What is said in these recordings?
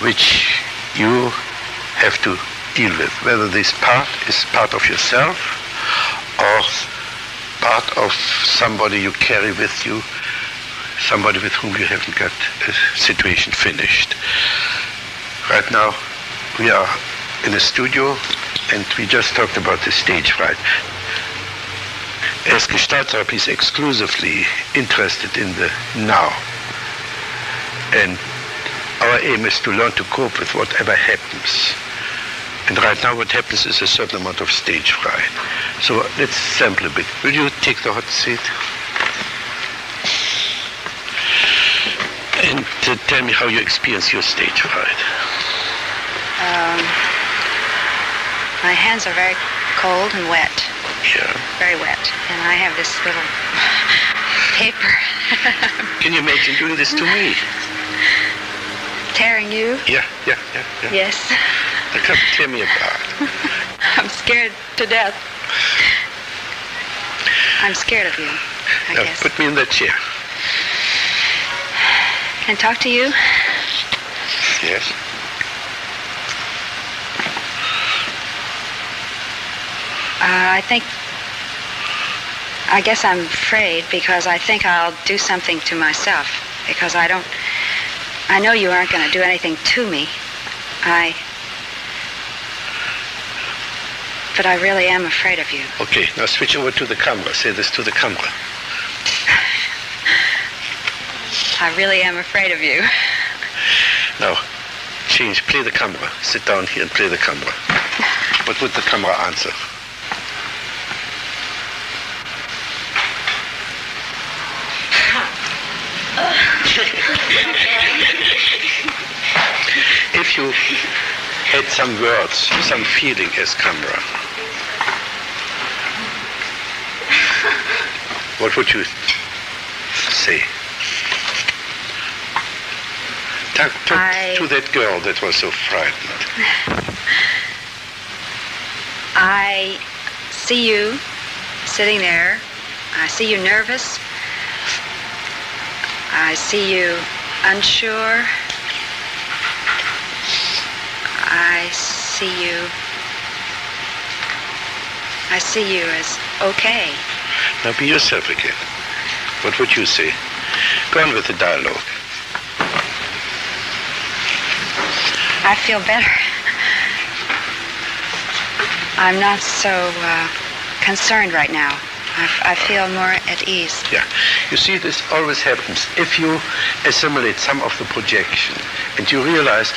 which you have to deal with, whether this part is part of yourself or part of somebody you carry with you, somebody with whom you haven't got a situation finished. Right now we are in a studio and we just talked about the stage fright. As Gestalt therapy is exclusively interested in the now, and our aim is to learn to cope with whatever happens. And right now what happens is a certain amount of stage fright. So let's sample a bit. Will you take the hot seat? And tell me how you experience your stage fright. My hands are very cold and wet. Yeah. Very wet. And I have this little paper. Can you imagine doing this to me? Tearing you? Yeah. Yes. Now come tear me apart. I'm scared to death. I'm scared of you, I Now guess. put me in that chair. Can I talk to you? Yes. I guess I'm afraid because I think I'll do something to myself. Because I know you aren't going to do anything to me. But I really am afraid of you. Okay, now switch over to the camera. Say this to the camera. I really am afraid of you. Now, change, play the camera. Sit down here and play the camera. What would the camera answer? If you had some words, some feeling as camera, what would you say? Talk to that girl that was so frightened. I see you sitting there. I see you nervous. I see you unsure. I see you as okay. Now be yourself again. What would you say? Go on with the dialogue. I feel better. I'm not so concerned right now. I feel more at ease. Yeah. You see, this always happens. If you assimilate some of the projection and you realize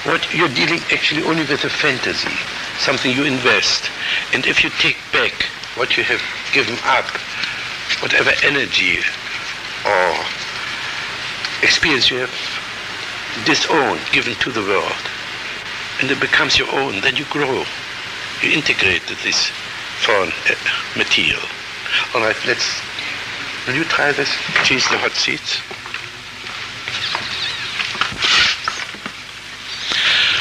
what you're dealing actually only with a fantasy, something you invest, and if you take back what you have given up, whatever energy or experience you have disowned, given to the world, and it becomes your own, then you grow. You integrate this foreign material. All right, will you try this? Change the hot seats.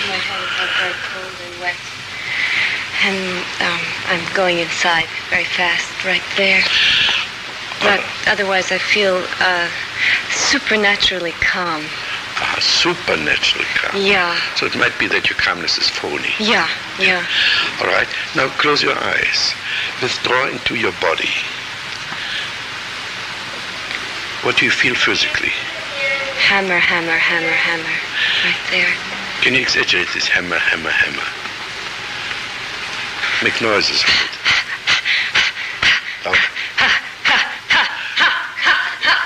My hands are very cold and wet. And I'm going inside very fast right there. But otherwise I feel supernaturally calm. Supernaturally calm? Yeah. So it might be that your calmness is phony. Yeah. All right, now close your eyes. Withdraw into your body. What do you feel physically? Hammer, hammer, hammer, hammer. Right there. Can you exaggerate this hammer, hammer, hammer? Make noises with it. Down.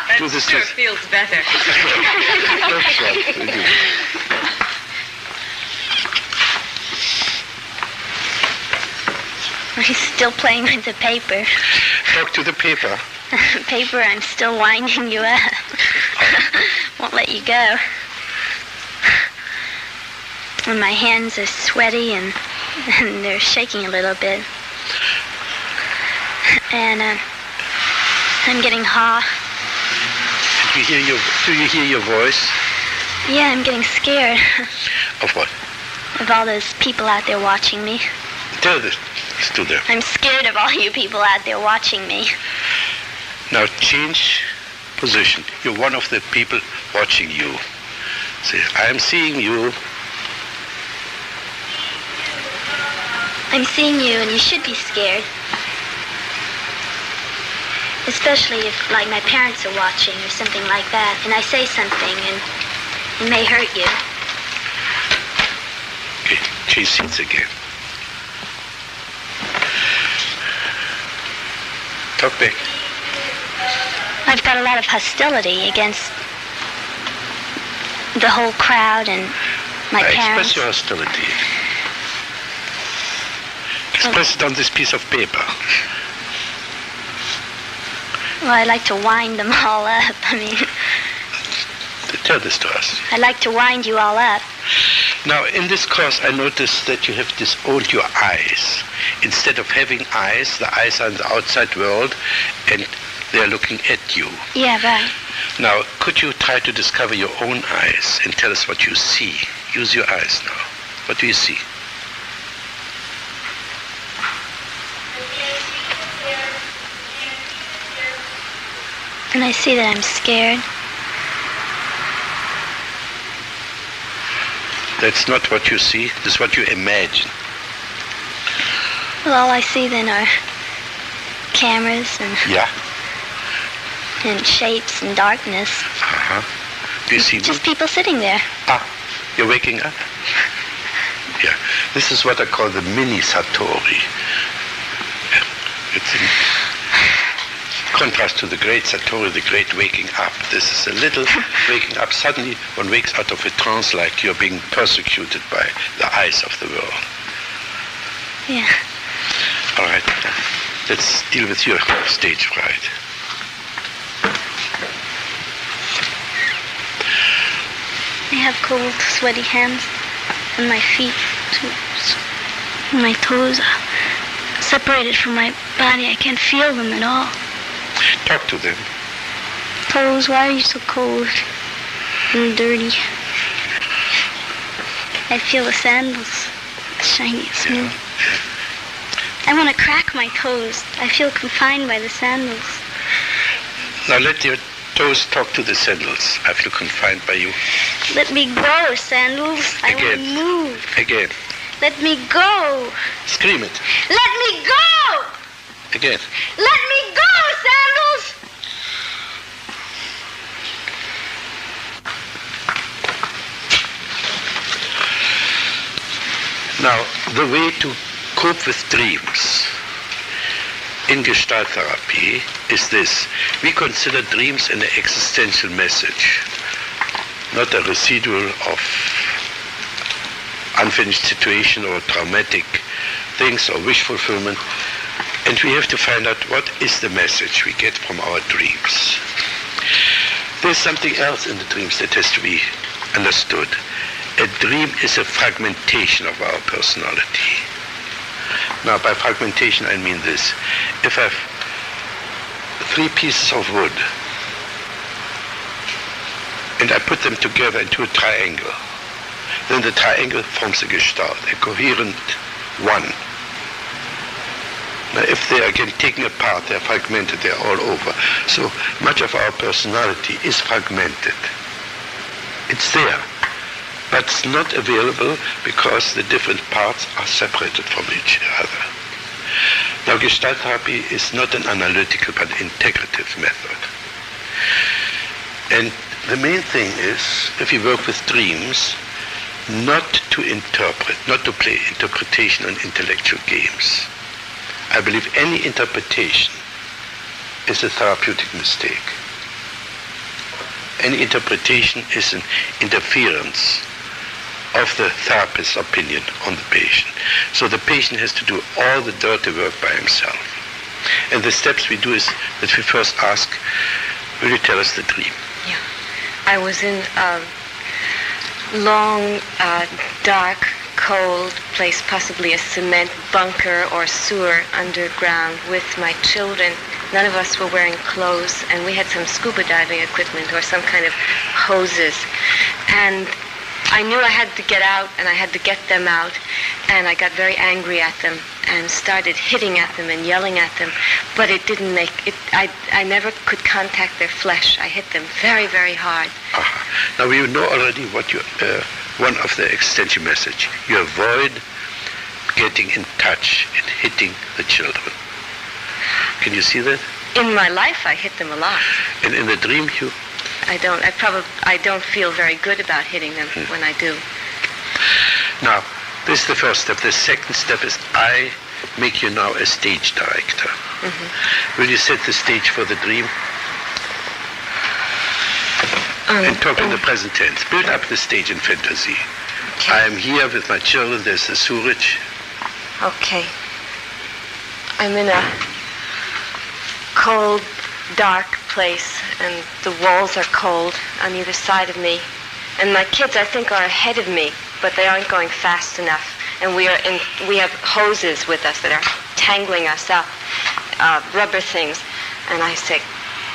That Do this sure with... feels better. That's right. We do. He's still playing with the paper. Talk to the paper. Paper, I'm still winding you up. Won't let you go. And my hands are sweaty and they're shaking a little bit. And I'm getting hot. Do you hear your voice? Yeah, I'm getting scared. Of what? Of all those people out there watching me. Tell this. Still there. I'm scared of all you people out there watching me. Now change position. You're one of the people watching you. Say, I am seeing you I'm seeing you, and you should be scared. Especially if, like, my parents are watching or something like that, and I say something, and it may hurt you. Okay, change seats again. Talk back. I've got a lot of hostility against the whole crowd and my parents. Express your hostility. Express it on this piece of paper. Well, I like to wind them all up. I mean... Tell this to us. I like to wind you all up. Now, in this course, I noticed that you have disowned your eyes. Instead of having eyes, the eyes are in the outside world, and they're looking at you. Yeah, right. Now, could you try to discover your own eyes and tell us what you see? Use your eyes now. What do you see? And I see that I'm scared. That's not what you see. This is what you imagine. Well, all I see then are cameras and... Yeah. And shapes and darkness. Uh-huh. Do you see just people sitting there? Ah, you're waking up? Yeah. This is what I call the mini Satori. It's in contrast to the great Satori, the great waking up. This is a little waking up. Suddenly one wakes out of a trance like you're being persecuted by the eyes of the world. Yeah. All right. Let's deal with your stage fright. I have cold, sweaty hands, and my feet, and my toes are separated from my body. I can't feel them at all. Talk to them. Toes, why are you so cold and dirty? I feel the sandals, shiny as new. I want to crack my toes. I feel confined by the sandals. Now let your toes talk to the sandals. I feel confined by you. Let me go, sandals. I want to move. Again. Let me go. Scream it. Let me go. Again. Let me go, sandals. Now, the way to cope with dreams in Gestalt therapy is this. We consider dreams an existential message, not a residual of unfinished situation or traumatic things or wish fulfillment. And we have to find out what is the message we get from our dreams. There's something else in the dreams that has to be understood. A dream is a fragmentation of our personality. Now, by fragmentation, I mean this. If I have 3 pieces of wood, and I put them together into a triangle, then the triangle forms a gestalt, a coherent one. Now, if they are again taken apart, they're fragmented, they're all over. So much of our personality is fragmented. It's there, but it's not available because the different parts are separated from each other. Now, Gestalt therapy is not an analytical but integrative method. And the main thing is, if you work with dreams, not to interpret, not to play interpretation and intellectual games. I believe any interpretation is a therapeutic mistake. Any interpretation is an interference of the therapist's opinion on the patient. So the patient has to do all the dirty work by himself. And the steps we do is that we first ask, will you tell us the dream? Yeah. I was in a long, dark, cold place, possibly a cement bunker or sewer underground with my children. None of us were wearing clothes, and we had some scuba diving equipment or some kind of hoses. And I knew I had to get out, and I had to get them out, and I got very angry at them and started hitting at them and yelling at them, but it didn't make it. I never could contact their flesh. I hit them very, very hard. Now you know already what you one of the existential message. You avoid getting in touch and hitting the children. Can you see that? In my life, I hit them a lot. And in the dream, you? I don't feel very good about hitting them when I do. Now, this is the first step. The second step is I make you now a stage director. Will you set the stage for the dream? And talk in the present tense. Build up the stage in fantasy. Okay. I am here with my children. There's the sewerage. Okay. I'm in a cold, dark place, and the walls are cold on either side of me. And my kids, I think, are ahead of me, but they aren't going fast enough. And we have hoses with us that are tangling us up, rubber things. And I say,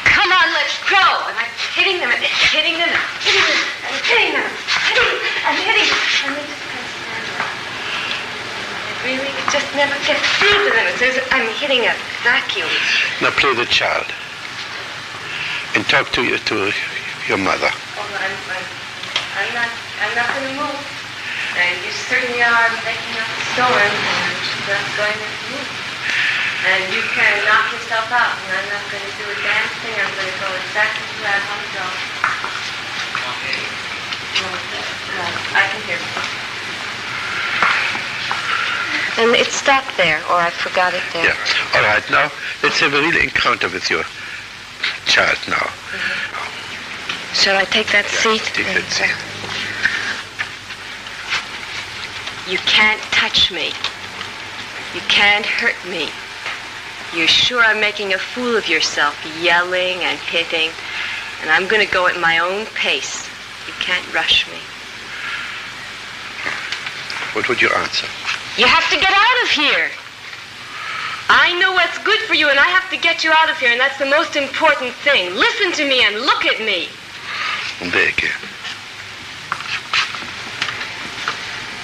"Come on, let's go!" And I'm hitting them and hitting them and hitting them and hitting them, and hitting them. And they just kind of stand there. It just never gets through to them. It's as if I'm hitting a vacuum. Now play the child. And talk to your mother. Oh, I'm not going to move. And you certainly are making up a storm, and I'm not going to move. And you can knock yourself out, and I'm not going to do a damn thing. I'm going to go exactly where I want to go. I can hear you. And it stopped there, or I forgot it there. Yeah. All right, now let's have a real encounter with your child now. Shall I take that seat? Take that seat. You can't touch me. You can't hurt me. You sure are making a fool of yourself, yelling and hitting, and I'm going to go at my own pace. You can't rush me. What would you answer? You have to get out of here. I know what's good for you, and I have to get you out of here, and that's the most important thing. Listen to me and look at me. Um the Ecke.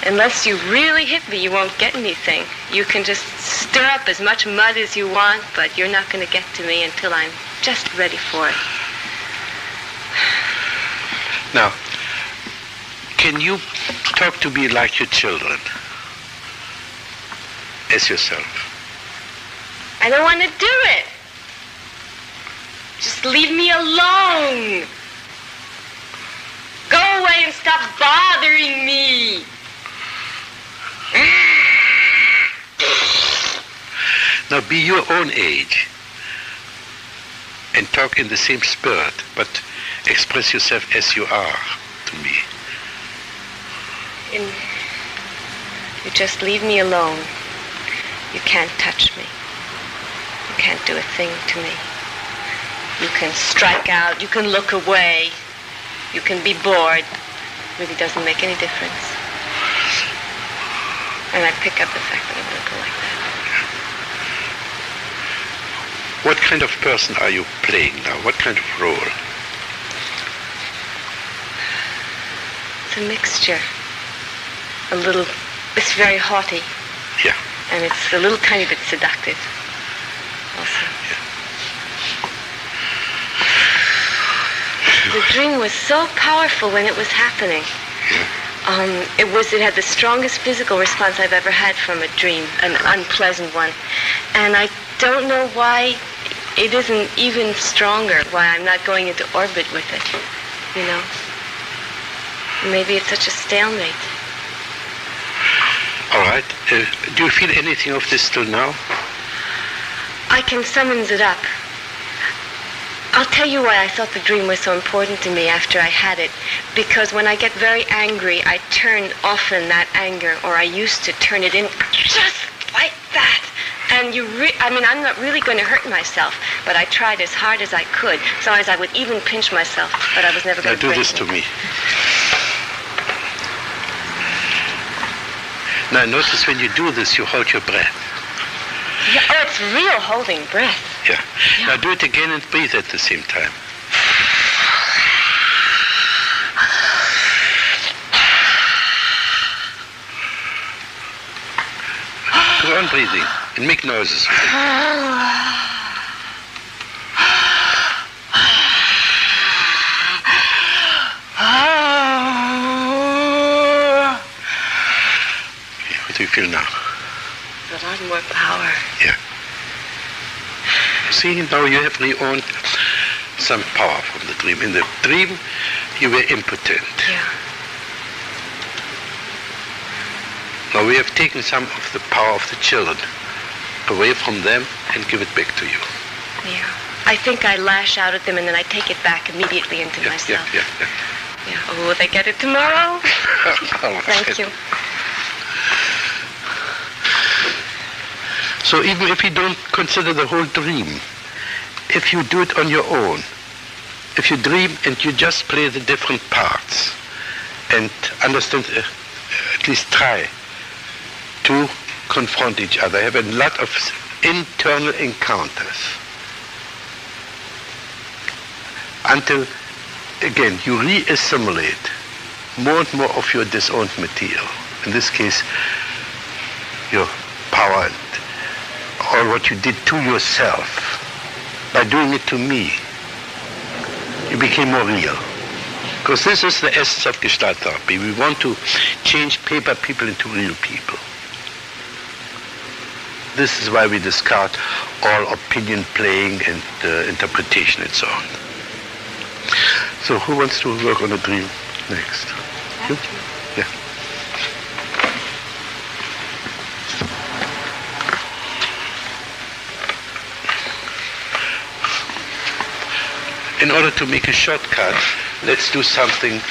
Unless you really hit me, you won't get anything. You can just stir up as much mud as you want, but you're not going to get to me until I'm just ready for it. Now, can you talk to me like your children? As yourself? I don't want to do it. Just leave me alone. Go away and stop bothering me. Now be your own age and talk in the same spirit, but express yourself as you are to me. You just leave me alone. You can't touch me. You can't do a thing to me. You can strike out, you can look away, you can be bored. It really doesn't make any difference. And I pick up the fact that I'm going to go like that. What kind of person are you playing now? What kind of role? It's a mixture. It's very haughty. Yeah. And it's a little tiny bit seductive also. Yeah. The dream was so powerful when it was happening. Yeah. It had the strongest physical response I've ever had from a dream, an unpleasant one. And I don't know why it isn't even stronger, why I'm not going into orbit with it, you know? Maybe it's such a stalemate. All right. Do you feel anything of this till now? I can summons it up. I'll tell you why I thought the dream was so important to me after I had it. Because when I get very angry, I turn often that anger, or I used to turn it in just like that. And I'm not really going to hurt myself, but I tried as hard as I could. Sometimes I would even pinch myself, but I was never going to Now do this to me. Now notice when you do this, you hold your breath. Yeah, oh, it's real holding breath. Yeah. Now do it again and breathe at the same time. Go on breathing and make noises. What do you feel now? a lot more power. Yeah. See, now you have re-owned some power from the dream. In the dream, you were impotent. Yeah. Now we have taken some of the power of the children away from them and give it back to you. Yeah. I think I lash out at them and then I take it back immediately into myself. Yeah. Oh, will they get it tomorrow? Thank you. So even if you don't consider the whole dream, if you do it on your own, if you dream and you just play the different parts and understand, at least try to confront each other, have a lot of internal encounters until, again, you re-assimilate more and more of your disowned material. In this case, your power and all what you did to yourself. By doing it to me, you became more real. Because this is the essence of Gestalt therapy. We want to change paper people into real people. This is why we discard all opinion playing and interpretation and so on. So who wants to work on a dream next? You? Yeah. In order to make a shortcut, let's do something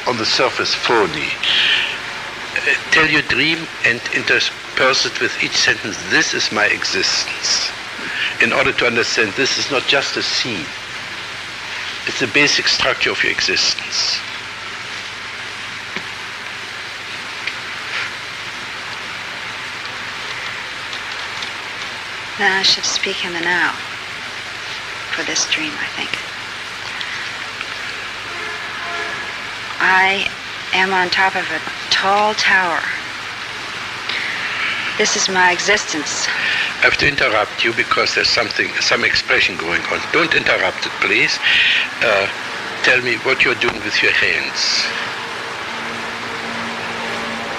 on the surface phony. Tell your dream and intersperse it with each sentence, this is my existence. In order to understand, this is not just a scene. It's the basic structure of your existence. Then I should speak in the now for this dream, I think. I am on top of a tall tower. This is my existence. I have to interrupt you because there's some expression going on. Don't interrupt it, please. Tell me what you're doing with your hands.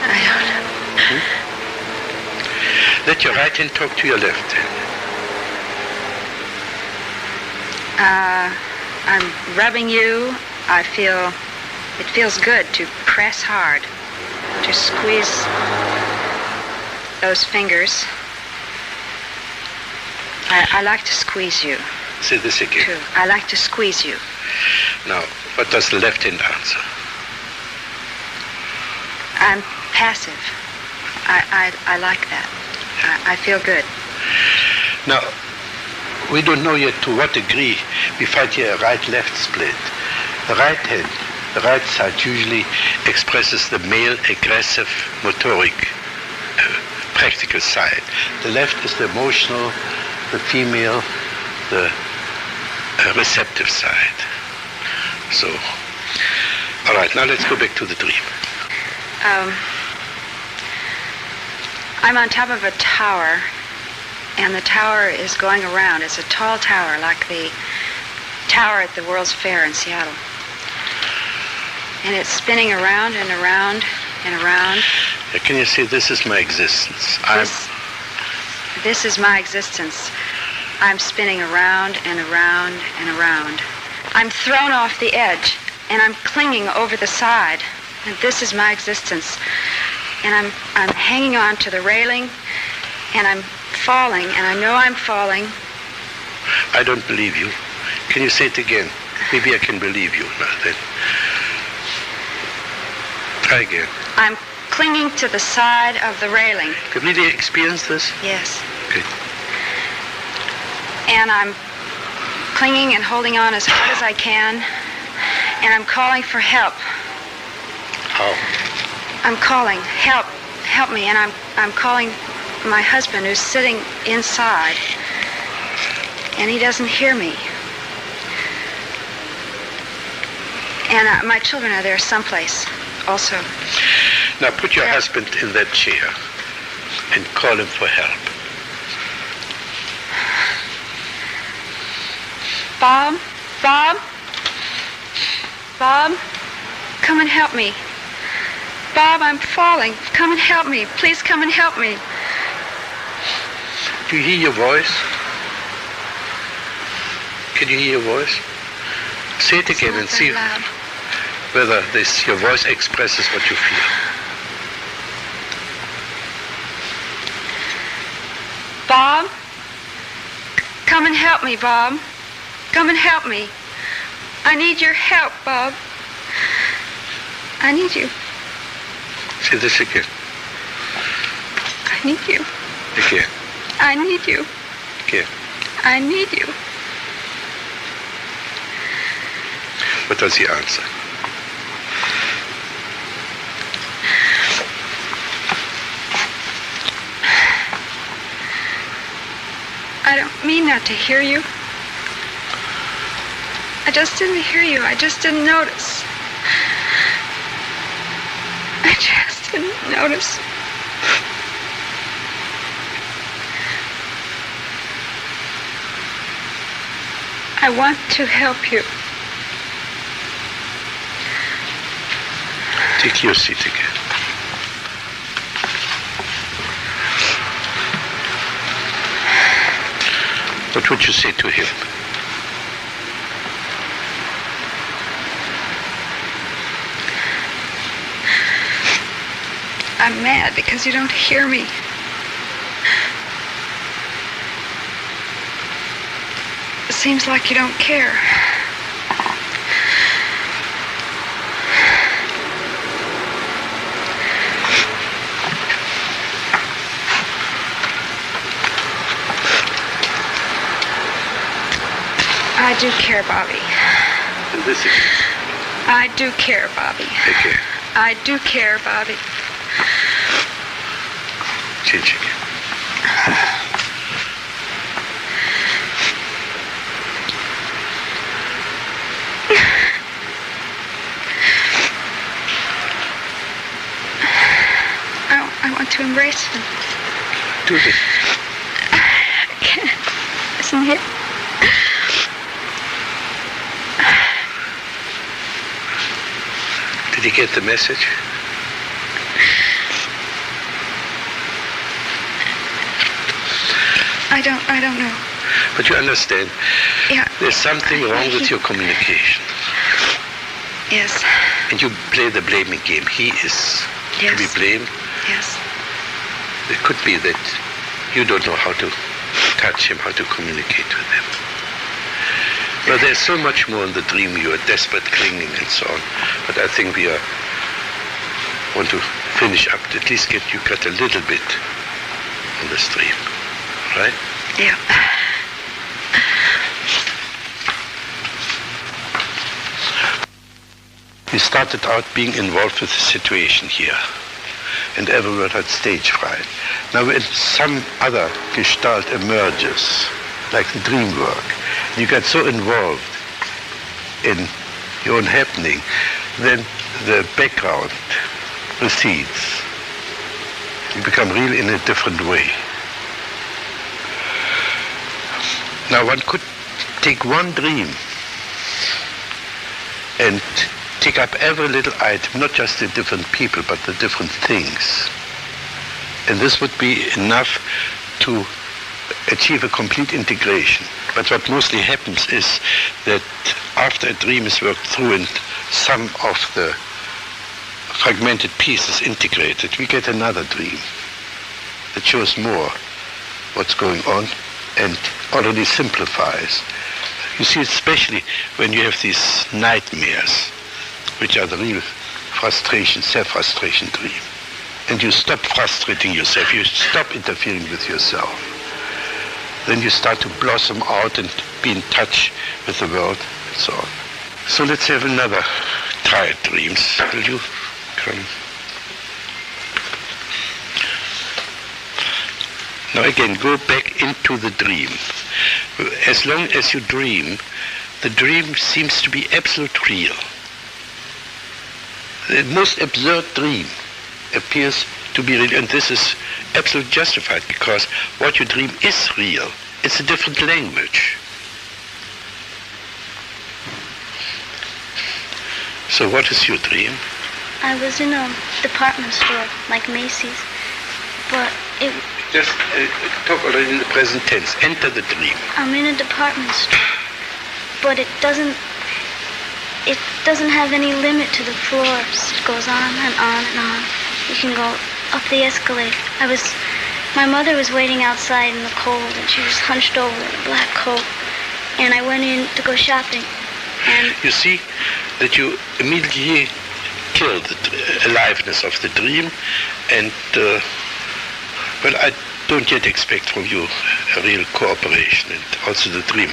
I don't know. Let your right hand talk to your left hand. I'm rubbing you. It feels good to press hard, to squeeze those fingers. I like to squeeze you. Say this again. Too. I like to squeeze you. Now, what does the left hand answer? I'm passive. I like that. I feel good. Now, we don't know yet to what degree we find here a right-left split. The right hand, the right side usually expresses the male aggressive motoric practical side. The left is the emotional, the female, the receptive side. So, all right, now let's go back to the dream. I'm on top of a tower, and the tower is going around. It's a tall tower, like the tower at the World's Fair in Seattle. And it's spinning around and around and around. Can you say, this is my existence? This is my existence. I'm spinning around and around and around. I'm thrown off the edge, and I'm clinging over the side. And this is my existence. And I'm hanging on to the railing, and I'm falling, and I know I'm falling. I don't believe you. Can you say it again? Maybe I can believe you now then. Try again. I'm clinging to the side of the railing. Can you really experience this? Yes. Okay. And I'm clinging and holding on as hard as I can, and I'm calling for help. How? I'm calling, help me, and I'm calling my husband who's sitting inside, and he doesn't hear me. And my children are there someplace also. Now put your husband in that chair and call him for help. Bob, come and help me. Bob, I'm falling. Come and help me. Please come and help me. Do you hear your voice? Can you hear your voice? Say it again and see whether your voice expresses what you feel. Bob? Come and help me, Bob. Come and help me. I need your help, Bob. I need you. Say this again. I need you. Again. I need you. Again. I need you. What does he answer? I don't mean not to hear you. I just didn't hear you. I just didn't notice. I just didn't notice. I want to help you. Take your seat again. What would you say to him? I'm mad because you don't hear me. It seems like you don't care. I do care, Bobby. And this again. I do care, Bobby. Again. I do care, Bobby. Change again. I want to embrace him. Do this. I can't. Listen here. Did you get the message? I don't know. But you understand, Yeah. there's something wrong with your communication. Yes. And you play the blaming game. He is to be blamed. Yes. It could be that you don't know how to touch him, how to communicate with him. Well, there's so much more in the dream. You are desperate, clinging, and so on. But I think we want to finish up, at least get a little bit on the stream, right? Yeah. We started out being involved with the situation here, and everyone had stage fright. Now when some other gestalt emerges, like the dream work, you get so involved in your own happening, then the background recedes. You become real in a different way. Now one could take one dream and take up every little item, not just the different people, but the different things. And this would be enough to achieve a complete integration. But what mostly happens is that after a dream is worked through and some of the fragmented pieces integrated, we get another dream that shows more what's going on and already simplifies. You see, especially when you have these nightmares, which are the real frustration, self-frustration dream. And you stop frustrating yourself, you stop interfering with yourself. Then you start to blossom out and be in touch with the world and so on. So let's have another try at dreams. Will you come? Now again, go back into the dream. As long as you dream, the dream seems to be absolute real. The most absurd dream appears to be real, and this is absolutely justified because what you dream is real. It's a different language. So what is your dream? I was in a department store, like Macy's, but Just talk already in the present tense. Enter the dream. I'm in a department store, but it doesn't have any limit to the floors. It goes on and on and on. You can go up the escalator. My mother was waiting outside in the cold, and she was hunched over in a black coat. And I went in to go shopping, and... You see that you immediately kill the aliveness of the dream, and well, I don't yet expect from you a real cooperation, and also the dream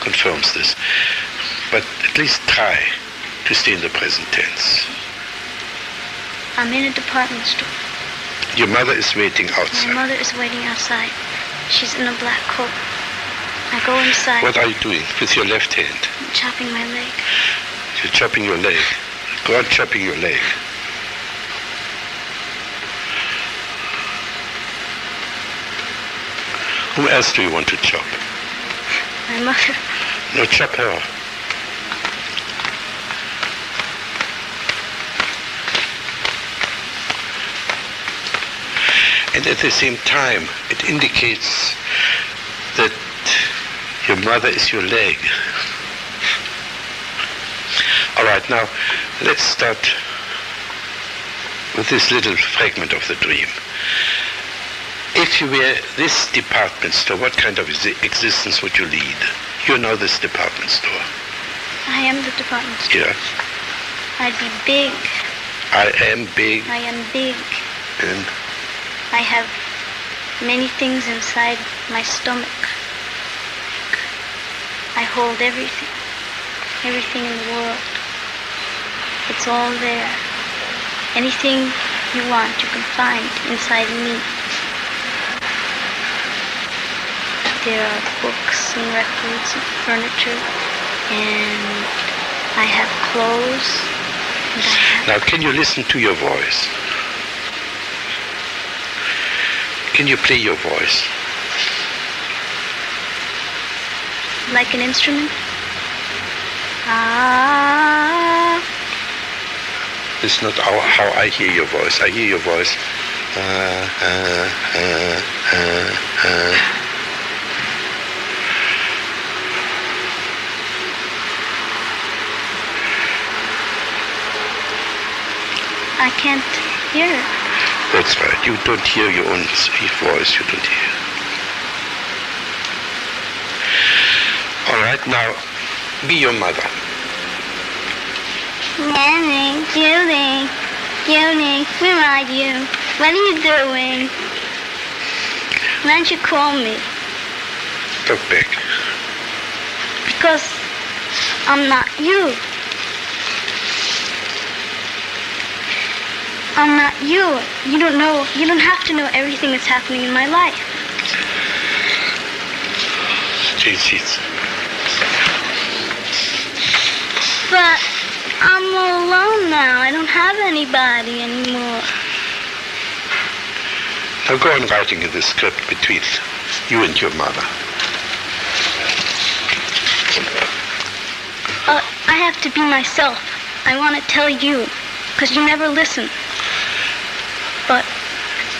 confirms this. But at least try to stay in the present tense. I'm in a department store. Your mother is waiting outside. My mother is waiting outside. She's in a black coat. I go inside. What are you doing with your left hand? I'm chopping my leg. You're chopping your leg. Go on chopping your leg. Whom else do you want to chop? My mother. No, chop her. And at the same time, it indicates that your mother is your leg. All right, now let's start with this little fragment of the dream. If you were this department store, what kind of existence would you lead? You know this department store. I am the department store. Yeah. I'd be big. I am big. I am big. And I have many things inside my stomach. I hold everything in the world. It's all there. Anything you want, you can find inside me. There are books and records and furniture, and I have clothes. And I have... Now, can you listen to your voice? Can you play your voice? Like an instrument? Ah. It's not how I hear your voice. I hear your voice. I can't hear it. That's right. You don't hear your own voice. You don't hear. All right. Now, be your mother. Nanny, Julie, where are you? What are you doing? Why don't you call me? Talk back. Because I'm not you. I'm not you. You don't have to know everything that's happening in my life. Change seats. But I'm all alone now. I don't have anybody anymore. Now go on writing in the script between you and your mother. I have to be myself. I want to tell you, because you never listen. But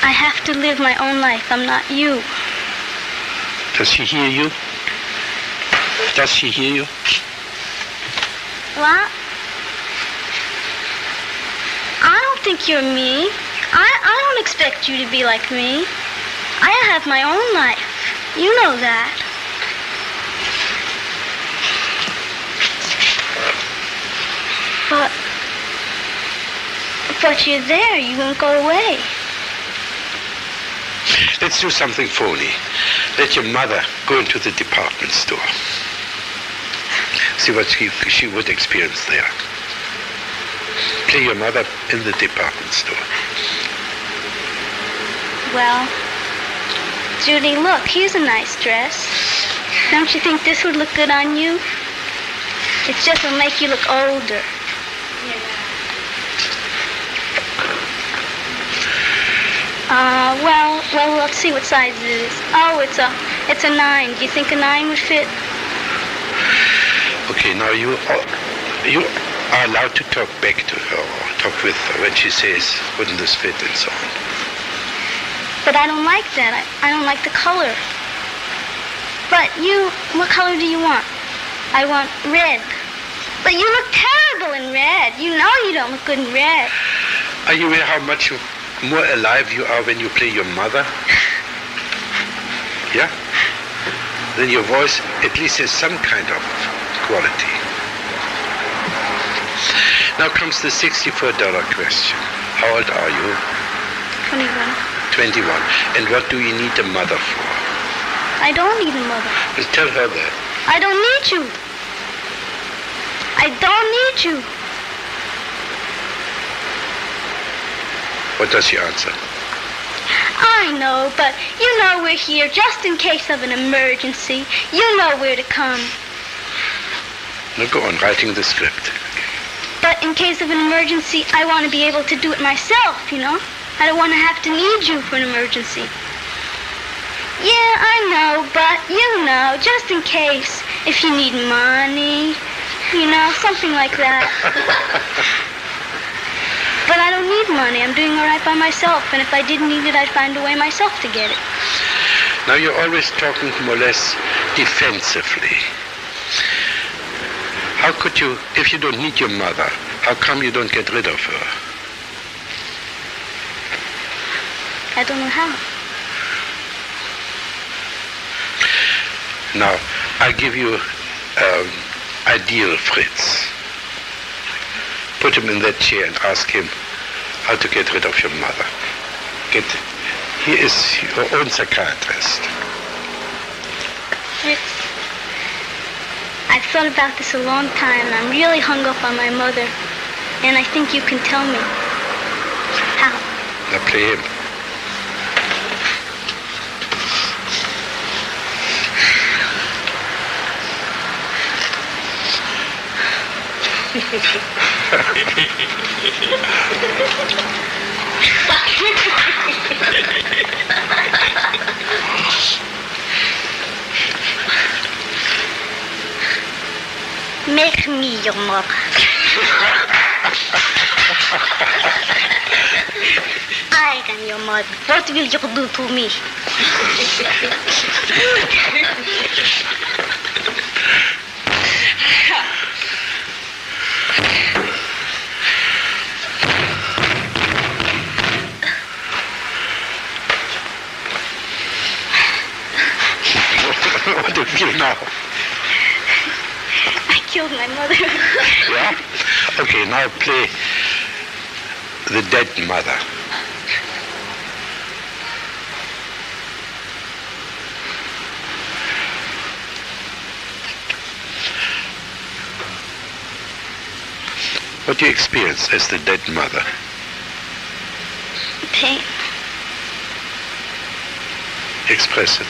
I have to live my own life. I'm not you. Does she hear you? Does she hear you? What? I don't think you're me. I don't expect you to be like me. I have my own life. You know that. But you're there. You won't go away. Let's do something phony. Let your mother go into the department store. See what she would experience there. Play your mother in the department store. Well, Judy, look, here's a nice dress. Don't you think this would look good on you? It just will make you look older. Well, let's see what size it is. Oh, it's a 9. Do you think a 9 would fit? Okay, now you are allowed to talk back to her or talk with her when she says, wouldn't this fit, and so on. But I don't like that. I don't like the color. But you, what color do you want? I want red. But you look terrible in red. You know you don't look good in red. Are you aware how much more alive you are when you play your mother? Yeah? Then your voice at least has some kind of quality. Now comes the $64 question. How old are you? 21. 21. And what do you need a mother for? I don't need a mother. Well, tell her that. I don't need you. I don't need you. What does she answer? I know, but you know we're here just in case of an emergency. You know where to come. Now go on, writing the script. But in case of an emergency, I want to be able to do it myself, you know? I don't want to have to need you for an emergency. Yeah, I know, but you know, just in case. If you need money, you know, something like that. But I don't need money. I'm doing all right by myself. And if I didn't need it, I'd find a way myself to get it. Now you're always talking more or less defensively. How could you, if you don't need your mother, how come you don't get rid of her? I don't know how. Now, I give you ideal Fritz. Put him in that chair and ask him how to get rid of your mother. He is your own psychiatrist. Fritz, I've thought about this a long time, and I'm really hung up on my mother. And I think you can tell me. How? Now play him. Make me your mother. I am your mother. What will you do to me? What do you feel now? I killed my mother. Yeah? Okay, now play the dead mother. What do you experience as the dead mother? Pain. Express it.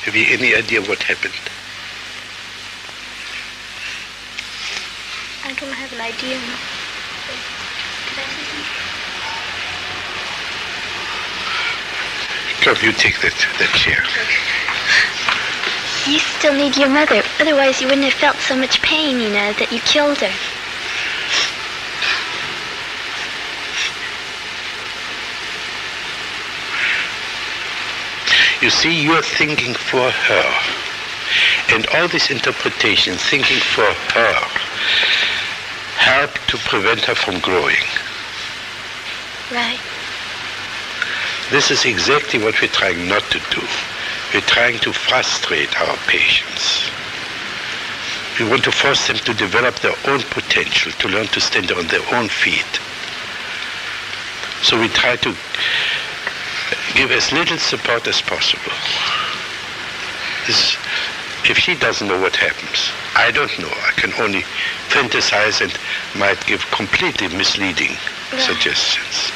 Have you any idea what happened? I don't have an idea. Come, you take that chair. You still need your mother. Otherwise, you wouldn't have felt so much pain, you know, that you killed her. You see, you're thinking for her. And all this interpretation, thinking for her, help to prevent her from growing. Right. This is exactly what we're trying not to do. We're trying to frustrate our patients. We want to force them to develop their own potential, to learn to stand on their own feet. So we try to give as little support as possible. If she doesn't know what happens, I don't know. I can only fantasize and might give completely misleading suggestions.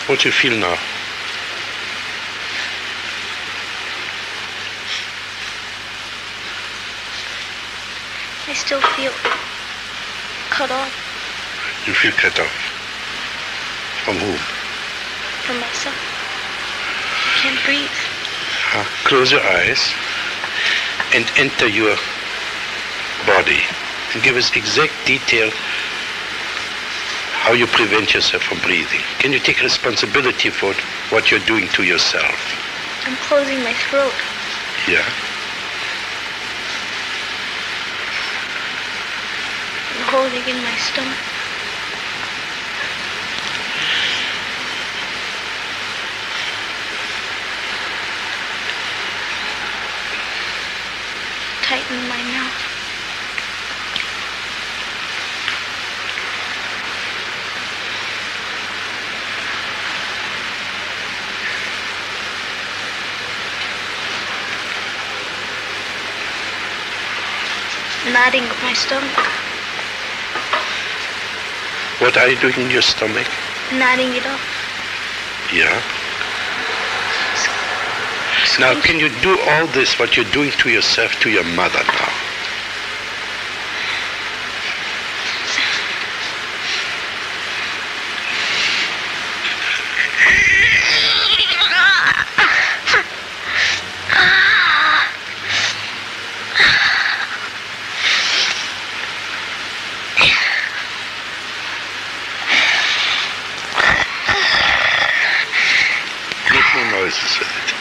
What do you feel now? I still feel cut off. You feel cut off? From whom? From myself. I can't breathe. Close your eyes and enter your body and give us exact detail how you prevent yourself from breathing. Can you take responsibility for what you're doing to yourself? I'm closing my throat. Yeah. I'm holding in my stomach. Tighten my mouth. Knotting my stomach. What are you doing in your stomach? Knotting it up. Yeah. Now, can you do all this, what you're doing to yourself, to your mother now? Noises with it.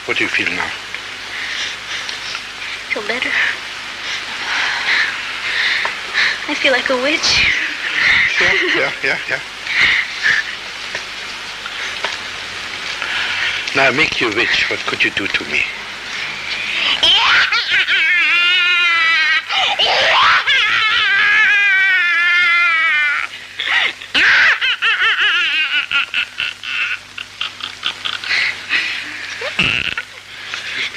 What do you feel now? I feel better. I feel like a witch. Yeah. Now, make you a witch. What could you do to me?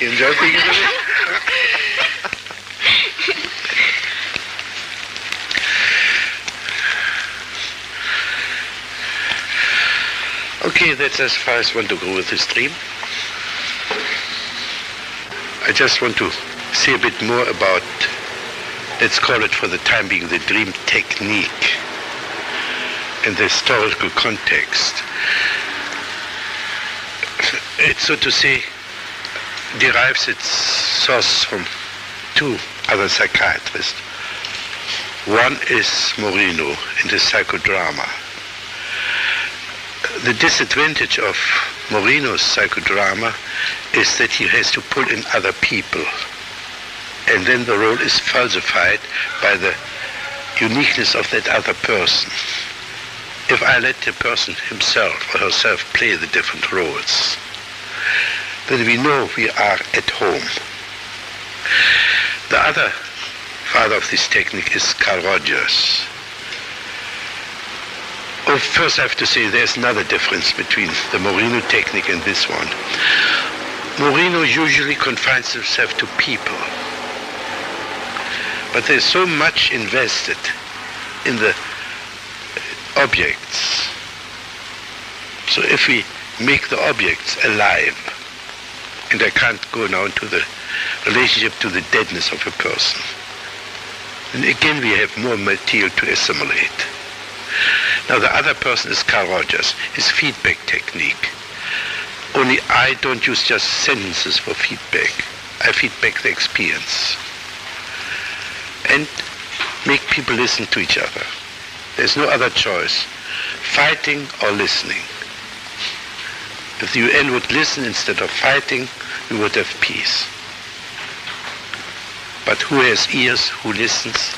Enjoy being a witch? Okay, that's as far as I want to go with this dream. I just want to say a bit more about, let's call it for the time being, the dream technique and the historical context. It, so to say, derives its source from two other psychiatrists. One is Moreno in the psychodrama. The disadvantage of Moreno's psychodrama is that he has to pull in other people, and then the role is falsified by the uniqueness of that other person. If I let the person himself or herself play the different roles, then we know we are at home. The other father of this technique is Carl Rogers. Oh, first I have to say there's another difference between the Moreno technique and this one. Moreno usually confines himself to people. But there's so much invested in the objects. So if we make the objects alive, and I can't go now into the relationship to the deadness of a person, and again we have more material to assimilate. Now the other person is Carl Rogers, his feedback technique. Only I don't use just sentences for feedback. I feedback the experience. And make people listen to each other. There's no other choice. Fighting or listening. If the UN would listen instead of fighting, we would have peace. But who has ears, who listens?